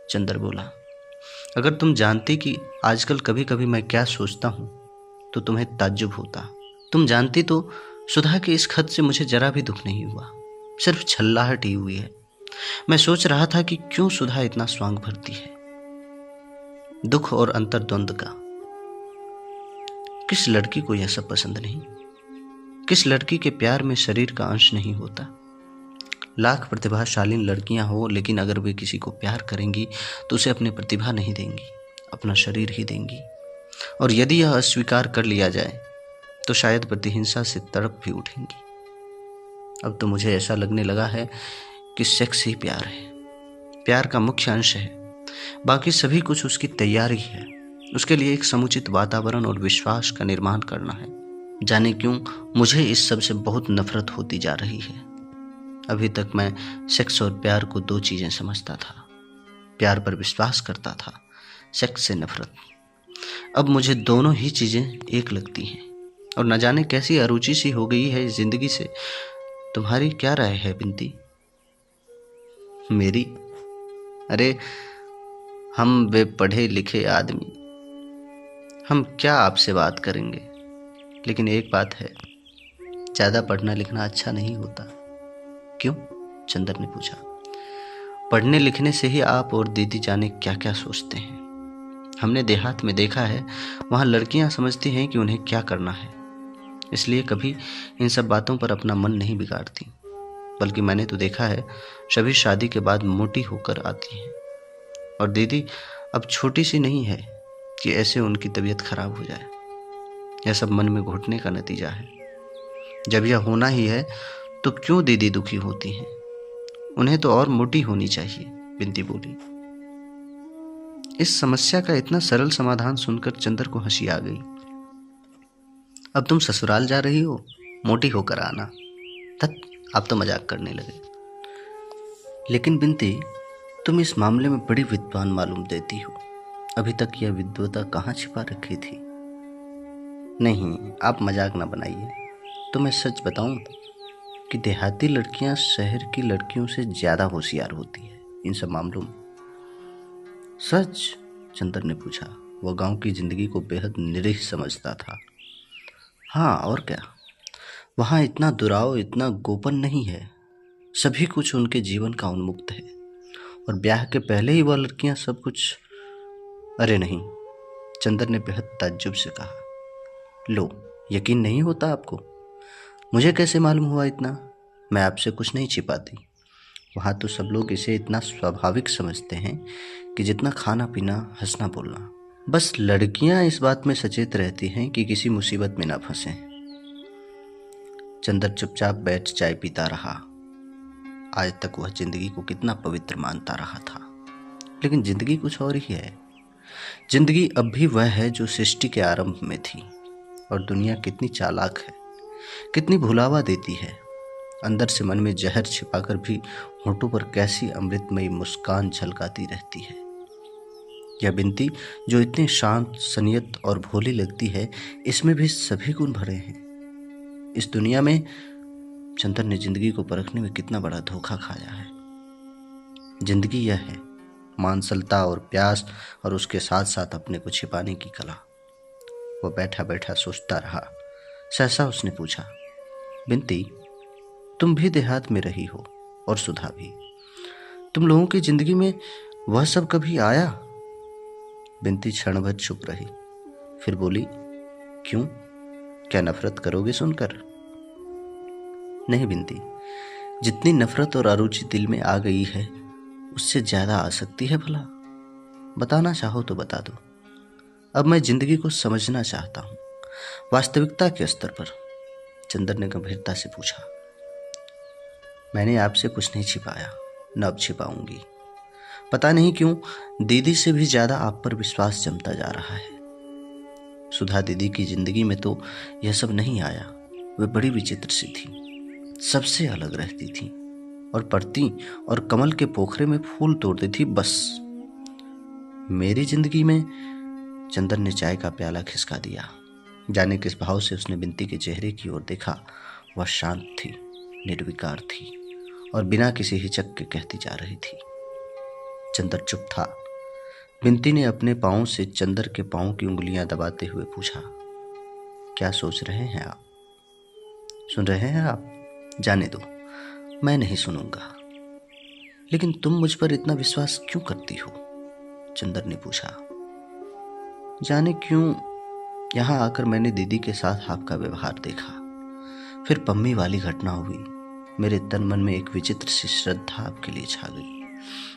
चंदर बोला। अगर तुम जानती कि आजकल कभी कभी मैं क्या सोचता हूं तो तुम्हें ताज्जुब होता। तुम जानती तो सुधा के इस खत से मुझे जरा भी दुख नहीं हुआ, सिर्फ छल्लाहट ही हुई है। मैं सोच रहा था कि क्यों सुधा इतना स्वांग भरती है। दुख और अंतर्द्वंद का। किस लड़की को यह सब पसंद नहीं? किस लड़की के प्यार में शरीर का अंश नहीं होता? लाख प्रतिभाशालीन लड़कियां हो, लेकिन अगर वे किसी को प्यार करेंगी तो उसे अपनी प्रतिभा नहीं देंगी, अपना शरीर ही देंगी। और यदि यह अस्वीकार कर लिया जाए तो शायद प्रतिहिंसा से तड़प भी उठेंगी। अब तो मुझे ऐसा लगने लगा है कि सेक्स ही प्यार है। प्यार का मुख्य अंश है, बाकी सभी कुछ उसकी तैयारी है। उसके लिए एक समुचित वातावरण और विश्वास का निर्माण करना है। जाने क्यों मुझे इस सब से बहुत नफरत होती जा रही है। अभी तक मैं सेक्स और प्यार को दो चीजें समझता था। प्यार पर विश्वास करता था, सेक्स से नफरत। अब मुझे दोनों ही चीजें एक लगती हैं और न जाने कैसी अरुचि सी हो गई है इस जिंदगी से। तुम्हारी क्या राय है बिंती? मेरी? अरे हम वे पढ़े लिखे आदमी, हम क्या आपसे बात करेंगे। लेकिन एक बात है, ज्यादा पढ़ना लिखना अच्छा नहीं होता। क्यों? चंदर ने पूछा। पढ़ने लिखने से ही आप और दीदी जाने क्या क्या सोचते हैं। हमने देहात में देखा है, वहां लड़कियां समझती हैं कि उन्हें क्या करना है, इसलिए कभी इन सब बातों पर अपना मन नहीं बिगाड़ती। बल्कि मैंने तो देखा है, सभी शादी के बाद मोटी होकर आती हैं। और दीदी अब छोटी सी नहीं है कि ऐसे उनकी तबीयत खराब हो जाए। यह सब मन में घुटने का नतीजा है। जब यह होना ही है तो क्यों दीदी दुखी होती हैं? उन्हें तो और मोटी होनी चाहिए, बिंती बोली। इस समस्या का इतना सरल समाधान सुनकर चंदर को हंसी आ गई। अब तुम ससुराल जा रही हो, मोटी होकर आना। तत आप तो मजाक करने लगे। लेकिन बिंती, तुम इस मामले में बड़ी विद्वान मालूम देती हो। अभी तक यह विद्वता कहाँ छिपा रखी थी? नहीं, आप मजाक ना बनाइए। तो मैं सच बताऊं कि देहाती लड़कियां शहर की लड़कियों से ज्यादा होशियार होती है इन सब मामलों में। सच? चंदर ने पूछा। वह गांव की जिंदगी को बेहद निरीह समझता था। हाँ और क्या, वहां इतना दुराव, इतना गोपन नहीं है। सभी कुछ उनके जीवन का उन्मुक्त है और ब्याह के पहले ही वह लड़कियां सब कुछ। अरे नहीं, चंदर ने बेहद ताज्जुब से कहा। लो, यकीन नहीं होता आपको? मुझे कैसे मालूम हुआ इतना? मैं आपसे कुछ नहीं छिपाती। वहां तो सब लोग इसे इतना स्वाभाविक समझते हैं कि जितना खाना पीना, हंसना बोलना। बस लड़कियां इस बात में सचेत रहती हैं कि किसी मुसीबत में ना फंसे। चंदर चुपचाप बैठ चाय पीता रहा। आज तक वह जिंदगी को कितना पवित्र मानता रहा था, लेकिन जिंदगी कुछ और ही है। जिंदगी अब भी वह है जो सृष्टि के आरंभ में थी। और दुनिया कितनी चालाक है, कितनी भुलावा देती है। अंदर से मन में जहर छिपाकर भी होठों पर कैसी अमृतमयी मुस्कान झलकाती रहती है। यह बिंती जो इतनी शांत, संयत और भोली लगती है, इसमें भी सभी गुण भरे हैं। इस दुनिया में चंदर ने जिंदगी को परखने में कितना बड़ा धोखा खाया है। जिंदगी यह है, मांसलता और प्यास, और उसके साथ साथ अपने को छिपाने की कला। वह बैठा बैठा सोचता रहा। सहसा उसने पूछा, बिंती, तुम भी देहात में रही हो और सुधा भी। तुम लोगों की जिंदगी में वह सब कभी आया? बिंती क्षण भर चुप रही, फिर बोली, क्यों, क्या नफरत करोगे सुनकर? नहीं बिंती, जितनी नफरत और अरुचि दिल में आ गई है, उससे ज्यादा आ सकती है भला। बताना चाहो तो बता दो। अब मैं जिंदगी को समझना चाहता हूं, वास्तविकता के स्तर पर। चंदर ने गंभीरता से पूछा। मैंने आपसे कुछ नहीं छिपाया, न अब छिपाऊंगी। पता नहीं क्यों दीदी से भी ज्यादा आप पर विश्वास जमता जा रहा है। सुधा दीदी की जिंदगी में तो यह सब नहीं आया। वे बड़ी विचित्र सी थी, सबसे अलग रहती थी और पढ़ती और कमल के पोखरे में फूल तोड़ती थी बस। मेरी जिंदगी में, चंदर ने चाय का प्याला खिसका दिया। जाने किस भाव से उसने बिंती के चेहरे की ओर देखा। वह शांत थी, निर्विकार थी और बिना किसी हिचक के कहती जा रही थी। चंदर चुप था। बिंती ने अपने पांव से चंदर के पांव की उंगलियां दबाते हुए पूछा, क्या सोच रहे हैं आप? सुन रहे हैं आप? जाने दो, मैं नहीं सुनूंगा। लेकिन तुम मुझ पर इतना विश्वास क्यों करती हो? चंदर ने पूछा। जाने क्यों यहां आकर मैंने दीदी के साथ आपका व्यवहार देखा। फिर पम्मी वाली घटना हुई। मेरे तन मन में एक विचित्र सी श्रद्धा आपके लिए छा गई।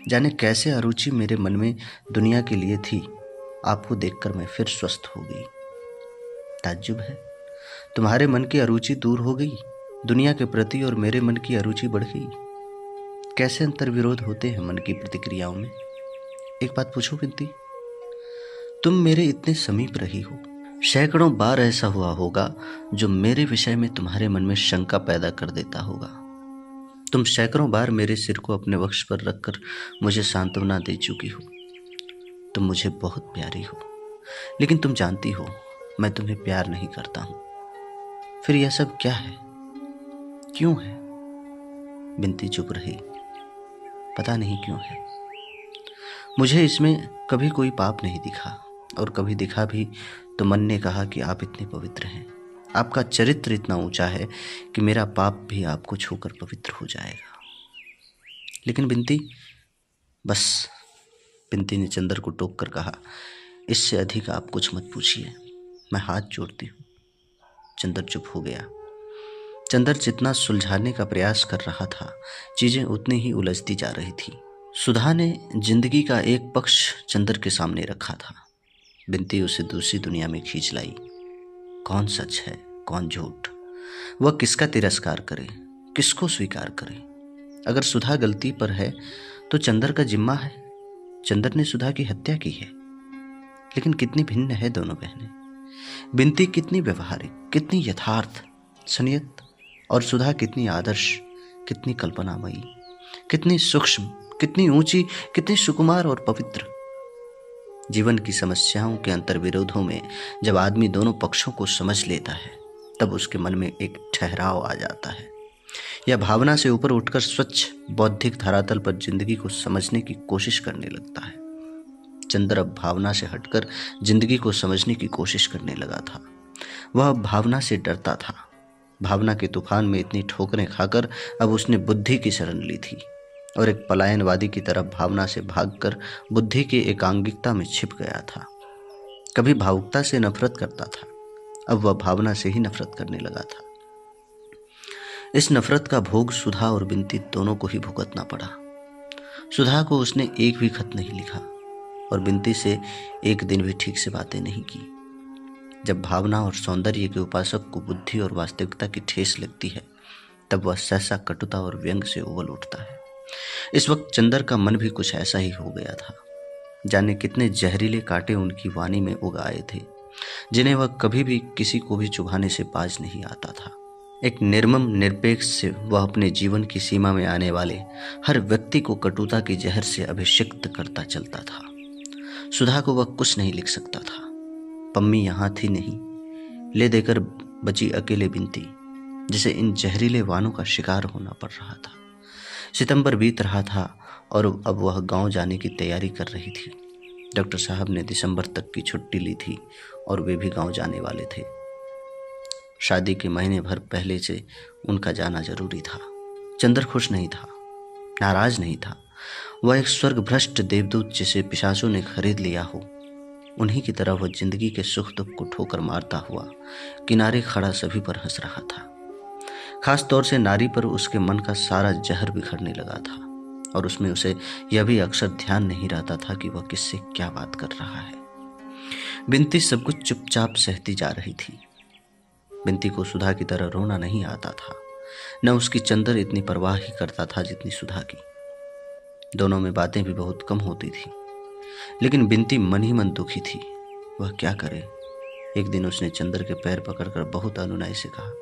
जाने कैसे अरुचि मेरे मन में दुनिया के लिए थी, आपको देखकर मैं फिर स्वस्थ हो गई। ताज्जुब है, तुम्हारे मन की अरुचि दूर हो गई दुनिया के प्रति और मेरे मन की अरुचि बढ़ गई। कैसे अंतर्विरोध होते हैं मन की प्रतिक्रियाओं में। एक बात पूछो बिंती, तुम मेरे इतने समीप रही हो, सैकड़ों बार ऐसा हुआ होगा जो मेरे विषय में तुम्हारे मन में शंका पैदा कर देता होगा। तुम सैकड़ों बार मेरे सिर को अपने वक्ष पर रखकर मुझे सांत्वना दे चुकी हो। तुम मुझे बहुत प्यारी हो, लेकिन तुम जानती हो मैं तुम्हें प्यार नहीं करता हूं। फिर यह सब क्या है, क्यों है? बिंती चुप रही। पता नहीं क्यों है। मुझे इसमें कभी कोई पाप नहीं दिखा, और कभी दिखा भी तो मन ने कहा कि आप इतने पवित्र हैं, आपका चरित्र इतना ऊंचा है कि मेरा पाप भी आपको छूकर पवित्र हो जाएगा। लेकिन बिंती, बस। बिंती ने चंदर को टोक कर कहा, इससे अधिक आप कुछ मत पूछिए, मैं हाथ जोड़ती हूँ। चंदर चुप हो गया। चंदर जितना सुलझाने का प्रयास कर रहा था, चीजें उतनी ही उलझती जा रही थी। सुधा ने जिंदगी का एक पक्ष चंदर के सामने रखा था। बिंती उसे दूसरी दुनिया में खींच लाई। कौन सच है, कौन झूठ, वह किसका तिरस्कार करे, किसको स्वीकार करे। अगर सुधा गलती पर है तो चंदर का जिम्मा है। चंदर ने सुधा की हत्या की है। लेकिन कितनी भिन्न है दोनों बहनें। बिंती कितनी व्यवहारिक, कितनी यथार्थ संयत, और सुधा कितनी आदर्श, कितनी कल्पनामयी, कितनी सूक्ष्म, कितनी ऊंची, कितनी सुकुमार और पवित्र। जीवन की समस्याओं के अंतर्विरोधों में जब आदमी दोनों पक्षों को समझ लेता है, तब उसके मन में एक ठहराव आ जाता है। यह भावना से ऊपर उठकर स्वच्छ बौद्धिक धरातल पर जिंदगी को समझने की कोशिश करने लगता है। चंदर अब भावना से हटकर जिंदगी को समझने की कोशिश करने लगा था। वह अब भावना से डरता था। भावना के तूफान में इतनी ठोकरें खाकर अब उसने बुद्धि की शरण ली थी, और एक पलायनवादी की तरह भावना से भागकर बुद्धि की एकांगिकता में छिप गया था। कभी भावुकता से नफरत करता था, अब वह भावना से ही नफरत करने लगा था। इस नफरत का भोग सुधा और बिंती दोनों को ही भुगतना पड़ा। सुधा को उसने एक भी खत नहीं लिखा, और बिंती से एक दिन भी ठीक से बातें नहीं की। जब भावना और सौंदर्य के उपासक को बुद्धि और वास्तविकता की ठेस लगती है, तब वह सहसा कटुता और व्यंग से उबल उठता है। इस वक्त चंदर का मन भी कुछ ऐसा ही हो गया था। जाने कितने जहरीले कांटे उनकी वाणी में उग आए थे, जिन्हें वह कभी भी किसी को भी चुभाने से बाज नहीं आता था। एक निर्मम निरपेक्ष से वह अपने जीवन की सीमा में आने वाले हर व्यक्ति को कटुता की जहर से अभिषिक्त करता चलता था। सुधा को वह कुछ नहीं लिख सकता था। पम्मी यहाँ थी नहीं, ले देकर बची अकेले बिंती, जिसे इन जहरीले वानों का शिकार होना पड़ रहा था। सितंबर बीत रहा था और अब वह गांव जाने की तैयारी कर रही थी। डॉक्टर साहब ने दिसंबर तक की छुट्टी ली थी और वे भी गांव जाने वाले थे। शादी के महीने भर पहले से उनका जाना जरूरी था। चंदर खुश नहीं था, नाराज नहीं था। वह एक स्वर्ग भ्रष्ट देवदूत जिसे पिशाचों ने खरीद लिया हो, उन्हीं की तरह वह जिंदगी के सुख दुख को ठोकर मारता हुआ किनारे खड़ा सभी पर हंस रहा था। खास तौर से नारी पर उसके मन का सारा जहर बिखरने लगा था, और उसमें उसे यह भी अक्सर ध्यान नहीं रहता था कि वह किससे क्या बात कर रहा है। बिंती सब कुछ चुपचाप सहती जा रही थी। बिंती को सुधा की तरह रोना नहीं आता था, न उसकी चंदर इतनी परवाह ही करता था जितनी सुधा की। दोनों में बातें भी बहुत कम होती थी, लेकिन बिंती मन ही मन दुखी थी। वह क्या करे। एक दिन उसने चंदर के पैर पकड़कर बहुत अनुनय से कहा,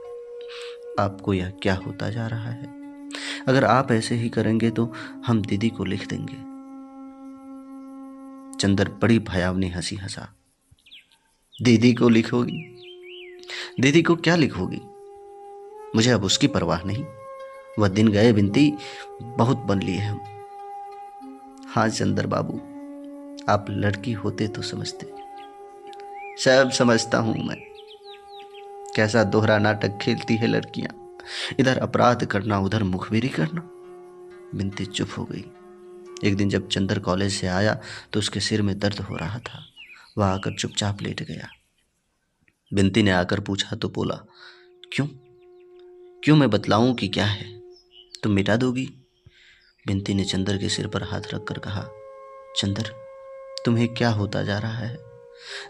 आपको यह क्या होता जा रहा है? अगर आप ऐसे ही करेंगे तो हम दीदी को लिख देंगे। चंदर बड़ी भयावनी हंसी हंसा। दीदी को लिखोगी? दीदी को क्या लिखोगी? मुझे अब उसकी परवाह नहीं। वह दिन गए बिंती, बहुत बन लिए हम। हाँ चंदर बाबू, आप लड़की होते तो समझते। सब समझता हूं मैं। कैसा दोहरा नाटक खेलती है लड़कियां, इधर अपराध करना, उधर मुखबिरी करना। बिंती चुप हो गई। एक दिन जब चंदर कॉलेज से आया तो उसके सिर में दर्द हो रहा था। वह आकर चुपचाप लेट गया। बिंती ने आकर पूछा तो बोला, क्यों क्यों? मैं बतलाऊं कि क्या है? तुम मिटा दोगी? बिंती ने चंदर के सिर पर हाथ रखकर कहा, चंदर, तुम्हें क्या होता जा रहा है?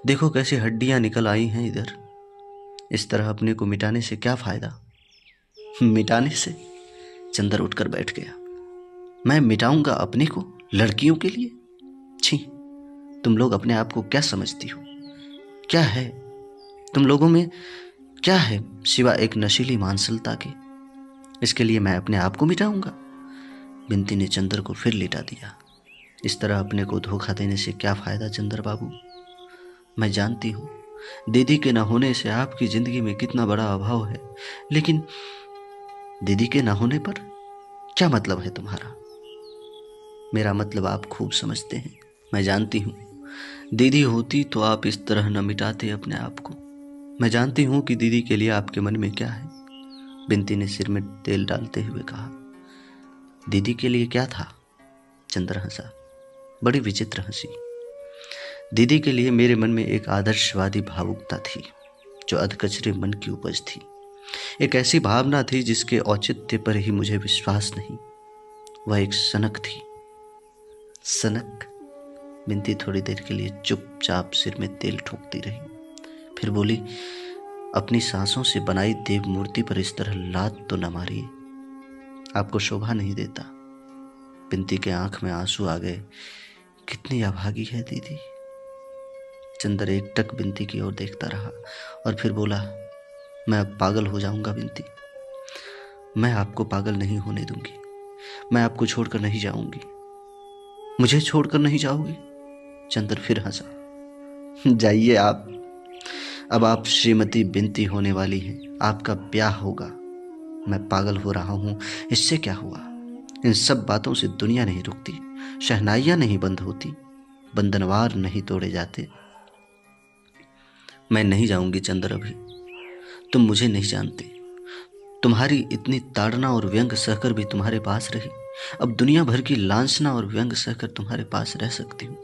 देखो कैसी हड्डियां निकल आई हैं इधर। इस तरह अपने को मिटाने से क्या फायदा? मिटाने से? चंदर उठकर बैठ गया। मैं मिटाऊंगा अपने को लड़कियों के लिए? छी, तुम लोग अपने आप को क्या समझती हो? क्या है तुम लोगों में? क्या है सिवा एक नशीली मानसिकता के? इसके लिए मैं अपने आप को मिटाऊंगा? बिंती ने चंद्र को फिर लिटा दिया। इस तरह अपने को धोखा देने से क्या फायदा चंद्र बाबू? मैं जानती हूँ दीदी के न होने से आपकी जिंदगी में कितना बड़ा अभाव है, लेकिन दीदी के न होने पर क्या मतलब है तुम्हारा? मेरा मतलब आप खूब समझते हैं। मैं जानती हूँ दीदी होती तो आप इस तरह न मिटाते अपने आप को। मैं जानती हूँ कि दीदी के लिए आपके मन में क्या है। बिंती ने सिर में तेल डालते हुए कहा। दीदी के लिए क्या था? चंद्र हंसा, बड़ी विचित्र हंसी। दीदी के लिए मेरे मन में एक आदर्शवादी भावुकता थी जो अधकचरे मन की उपज थी। एक ऐसी भावना थी जिसके औचित्य पर ही मुझे विश्वास नहीं। वह एक सनक थी। सनक? बिंती थोड़ी देर के लिए चुपचाप सिर में तेल ठोकती रही, फिर बोली, अपनी सांसों से बनाई देव मूर्ति पर इस तरह लात तो न मारिए, आपको शोभा नहीं देता। बिंती के आंख में आंसू आ गए। कितनी अभागी है दीदी। चंद्र एकटक बिंती की ओर देखता रहा और फिर बोला, मैं अब पागल हो जाऊंगा बिंती। मैं आपको पागल नहीं होने दूंगी। मैं आपको छोड़कर नहीं जाऊंगी। मुझे छोड़कर नहीं जाओगी? चंद्र फिर हंसा। जाइए आप। अब आप श्रीमती बिंती होने वाली हैं। आपका ब्याह होगा। मैं पागल हो रहा हूं, इससे क्या हुआ? इन सब बातों से दुनिया नहीं रुकती, शहनाइयां नहीं बंद होती, बंधनवार नहीं तोड़े जाते। मैं नहीं जाऊंगी चंद्र अभी। तुम मुझे नहीं जानते। तुम्हारी इतनी ताड़ना और व्यंग सहकर भी तुम्हारे पास रही। अब दुनिया भर की लांछना और व्यंग सहकर तुम्हारे पास रह सकती हूँ।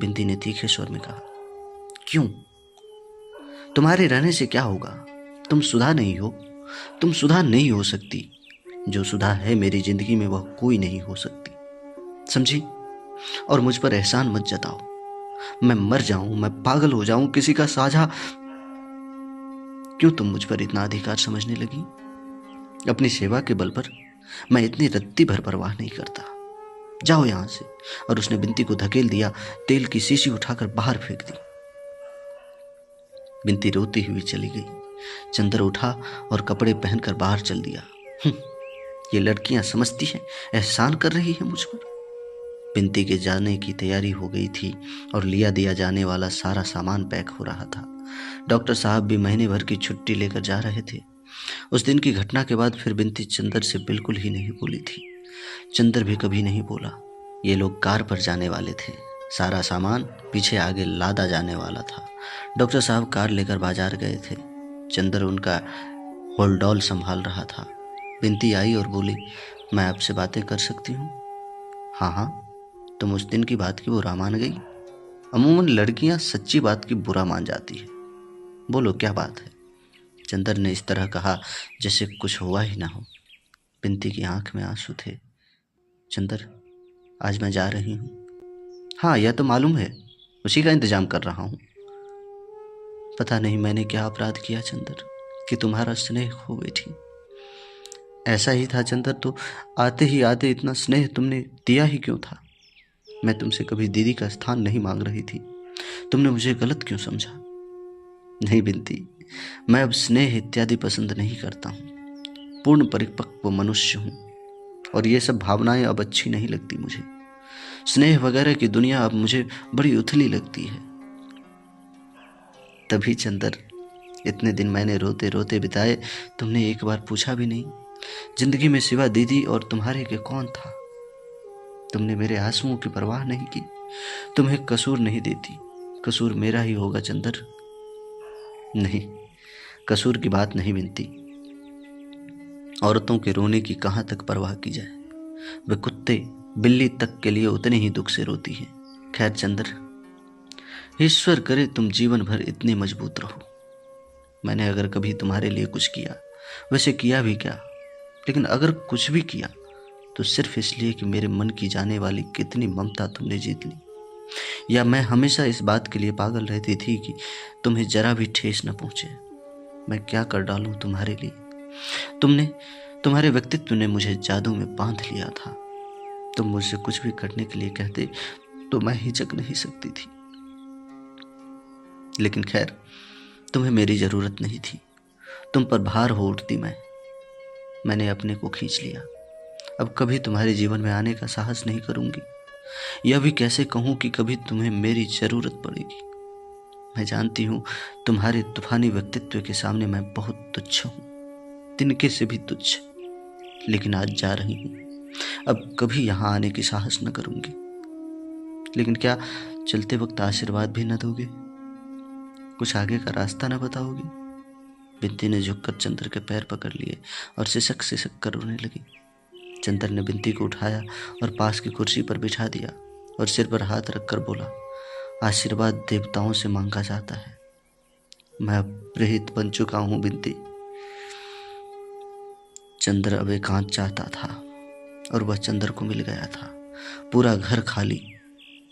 बिंती ने तीखे स्वर में कहा। क्यों? तुम्हारे रहने से क्या होगा? तुम सुधा नहीं हो। तुम सुधा नहीं हो सकती। जो सुधा है मेरी जिंदगी में वह कोई नहीं हो सकती, समझी? और मुझ पर एहसान मत जताओ। मैं मर जाऊं, मैं पागल हो जाऊं, किसी का साझा। क्यों तुम मुझ पर इतना अधिकार समझने लगी? अपनी सेवा के बल पर मैं इतनी रत्ती भर परवाह नहीं करता। जाओ यहां से। और उसने बिंती को धकेल दिया। तेल की शीशी उठाकर बाहर फेंक दी। बिंती रोती हुई चली गई। चंद्र उठा और कपड़े पहनकर बाहर चल दिया। ये लड़कियां समझती हैं एहसान कर रही है मुझ पर। बिंती के जाने की तैयारी हो गई थी और लिया दिया जाने वाला सारा सामान पैक हो रहा था। डॉक्टर साहब भी महीने भर की छुट्टी लेकर जा रहे थे। उस दिन की घटना के बाद फिर बिंती चंद्र से बिल्कुल ही नहीं बोली थी। चंद्र भी कभी नहीं बोला। ये लोग कार पर जाने वाले थे। सारा सामान पीछे आगे लादा जाने वाला था। डॉक्टर साहब कार लेकर बाजार गए थे। चंद्र उनका होल्डॉल संभाल रहा था। बिंती आई और बोली, मैं आपसे बातें कर सकती हूँ? हाँ हाँ। तुम उस दिन की बात की बुरा मान गई? अमूमन लड़कियां सच्ची बात की बुरा मान जाती है। बोलो क्या बात है? चंद्र ने इस तरह कहा जैसे कुछ हुआ ही ना हो। बिंती की आंख में आंसू थे। चंद्र, आज मैं जा रही हूँ। हाँ, यह तो मालूम है। उसी का इंतजाम कर रहा हूँ। पता नहीं मैंने क्या अपराध किया चंद्र कि तुम्हारा स्नेह खो बैठी। ऐसा ही था चंद्र, तो आते ही आते इतना स्नेह तुमने दिया ही क्यों था? मैं तुमसे कभी दीदी का स्थान नहीं मांग रही थी। तुमने मुझे गलत क्यों समझा? नहीं बिंती, मैं अब स्नेह इत्यादि पसंद नहीं करता हूँ। पूर्ण परिपक्व मनुष्य हूँ और ये सब भावनाएं अब अच्छी नहीं लगती मुझे। स्नेह वगैरह की दुनिया अब मुझे बड़ी उथली लगती है। तभी चंद्र, इतने दिन मैंने रोते रोते बिताए, तुमने एक बार पूछा भी नहीं जिंदगी में सिवा दीदी और तुम्हारे के कौन था? तुमने मेरे आंसुओं की परवाह नहीं की। तुम्हें कसूर नहीं देती। कसूर मेरा ही होगा चंद्र। नहीं, कसूर की बात नहीं बिनती। औरतों के रोने की कहाँ तक परवाह की जाए? वे कुत्ते बिल्ली तक के लिए उतने ही दुख से रोती है। खैर चंद्र, ईश्वर करे तुम जीवन भर इतने मजबूत रहो। मैंने अगर कभी तुम्हारे लिए कुछ किया, वैसे किया भी क्या, लेकिन अगर कुछ भी किया तो सिर्फ इसलिए कि मेरे मन की जाने वाली कितनी ममता तुमने जीत ली। या मैं हमेशा इस बात के लिए पागल रहती थी कि तुम्हें जरा भी ठेस न पहुंचे। मैं क्या कर डालूं तुम्हारे लिए? तुम्हारे व्यक्तित्व ने मुझे जादू में बांध लिया था। तुम मुझसे कुछ भी करने के लिए कहते तो मैं हिचक नहीं सकती थी, लेकिन खैर, तुम्हें मेरी जरूरत नहीं थी। तुम पर भार हो उठती मैंने अपने को खींच लिया। अब कभी तुम्हारे जीवन में आने का साहस नहीं करूंगी। यह भी कैसे कहूं कि कभी तुम्हें मेरी जरूरत पड़ेगी। मैं जानती हूं तुम्हारे तूफानी व्यक्तित्व के सामने मैं बहुत तुच्छ हूं, तिनके से भी तुच्छ, लेकिन आज जा रही हूं। अब कभी यहां आने की साहस न करूंगी। लेकिन क्या चलते वक्त आशीर्वाद भी न दोगे? कुछ आगे का रास्ता न बताओगे? बिंती ने झुककर चंद्र के पैर पकड़ लिए और सिसक सिसक कर रोने लगी। चंद्र ने बिंती को उठाया और पास की कुर्सी पर बिठा दिया और सिर पर हाथ रखकर बोला, आशीर्वाद देवताओं से मांगा जाता है। मैं अब प्रेरित बन चुका हूं बिंती। चंद्र अब एकांत चाहता था और वह चंद्र को मिल गया था। पूरा घर खाली,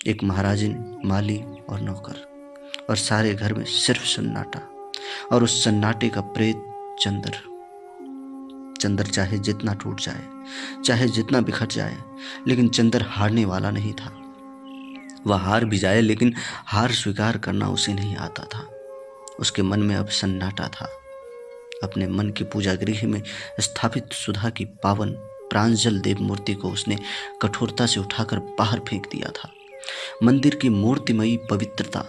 एक महाराजिन, माली और नौकर, और सारे घर में सिर्फ सन्नाटा, और उस सन्नाटे का प्रेत चंद्र। चंद्र चाहे जितना टूट जाए, चाहे जितना बिखर जाए, लेकिन चंद्र हारने वाला नहीं था। वह हार भी जाए, लेकिन हार स्वीकार करना उसे नहीं आता था। उसके मन में अब सन्नाटा था। अपने मन की पूजा गृह में स्थापित सुधा की पावन प्रांजल देव मूर्ति को उसने कठोरता से उठाकर बाहर फेंक दिया था। मंदिर की मूर्तिमयी पवित्रता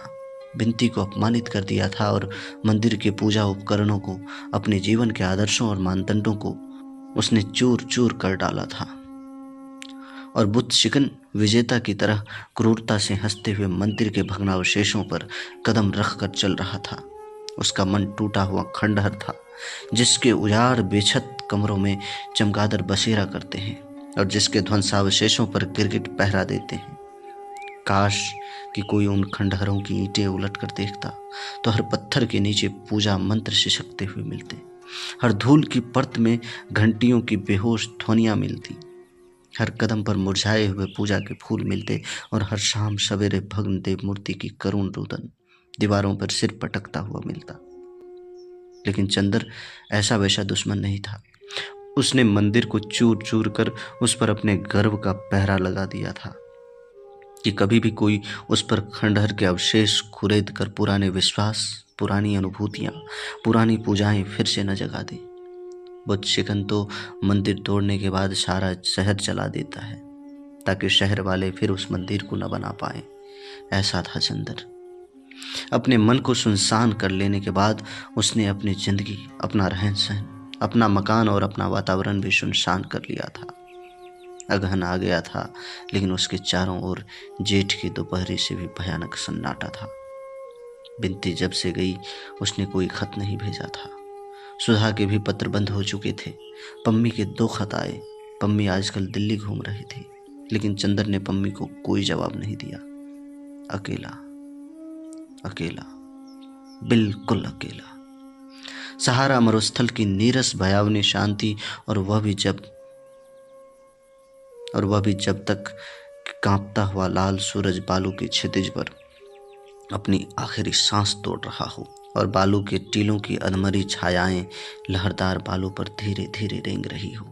बिंती को अपमानित कर दिया था और मंदिर के पूजा उपकरणों को, अपने जीवन के आदर्शों और मानदंडों को उसने चूर चूर कर डाला था। और बुत शिकन विजेता की तरह क्रूरता से हंसते हुए मंदिर के भग्नावशेषों पर कदम रखकर चल रहा था। उसका मन टूटा हुआ खंडहर था, जिसके उजाड़ बेछत कमरों में चमगादड़ बसेरा करते हैं और जिसके ध्वंसावशेषों पर गिरगिट पहरा देते हैं। काश कि कोई उन खंडहरों की ईंटें उलट कर देखता तो हर पत्थर के नीचे पूजा मंत्र सिसकते हुए मिलते। हर धूल की परत में घंटियों की बेहोश ध्वनियां मिलती। हर कदम पर मुरझाए हुए पूजा के फूल मिलते और हर शाम सवेरे भग्न देव मूर्ति की करुण रुदन दीवारों पर सिर पटकता हुआ मिलता। लेकिन चंद्र ऐसा वैसा दुश्मन नहीं था। उसने मंदिर को चूर चूर कर उस पर अपने गर्व का पहरा लगा दिया था कि कभी भी कोई उस पर खंडहर के अवशेष खुरेद कर पुराने विश्वास, पुरानी अनुभूतियां, पुरानी पूजाएं फिर से न जगा दे। बुत शिकन तो मंदिर तोड़ने के बाद सारा शहर जला देता है ताकि शहर वाले फिर उस मंदिर को न बना पाए। ऐसा था चंद्र। अपने मन को सुनसान कर लेने के बाद उसने अपनी जिंदगी, अपना रहन सहन, अपना मकान और अपना वातावरण भी सुनसान कर लिया था। अगहन आ गया था, लेकिन उसके चारों ओर जेठ की दोपहरी से भी भयानक सन्नाटा था। बिंती जब से गई उसने कोई खत नहीं भेजा था। सुधा के भी पत्र बंद हो चुके थे। पम्मी के 2 खत आए। पम्मी आजकल दिल्ली घूम रही थी, लेकिन चंद्र ने पम्मी को कोई जवाब नहीं दिया। अकेला, अकेला, बिल्कुल अकेला। सहारा मरुस्थल की नीरस भयावनी शांति, और वह भी जब तक कांपता हुआ लाल सूरज बालू के क्षितिज पर अपनी आखिरी सांस तोड़ रहा हो और बालू के टीलों की अधमरी छायाएं लहरदार बालू पर धीरे धीरे रेंग रही हो।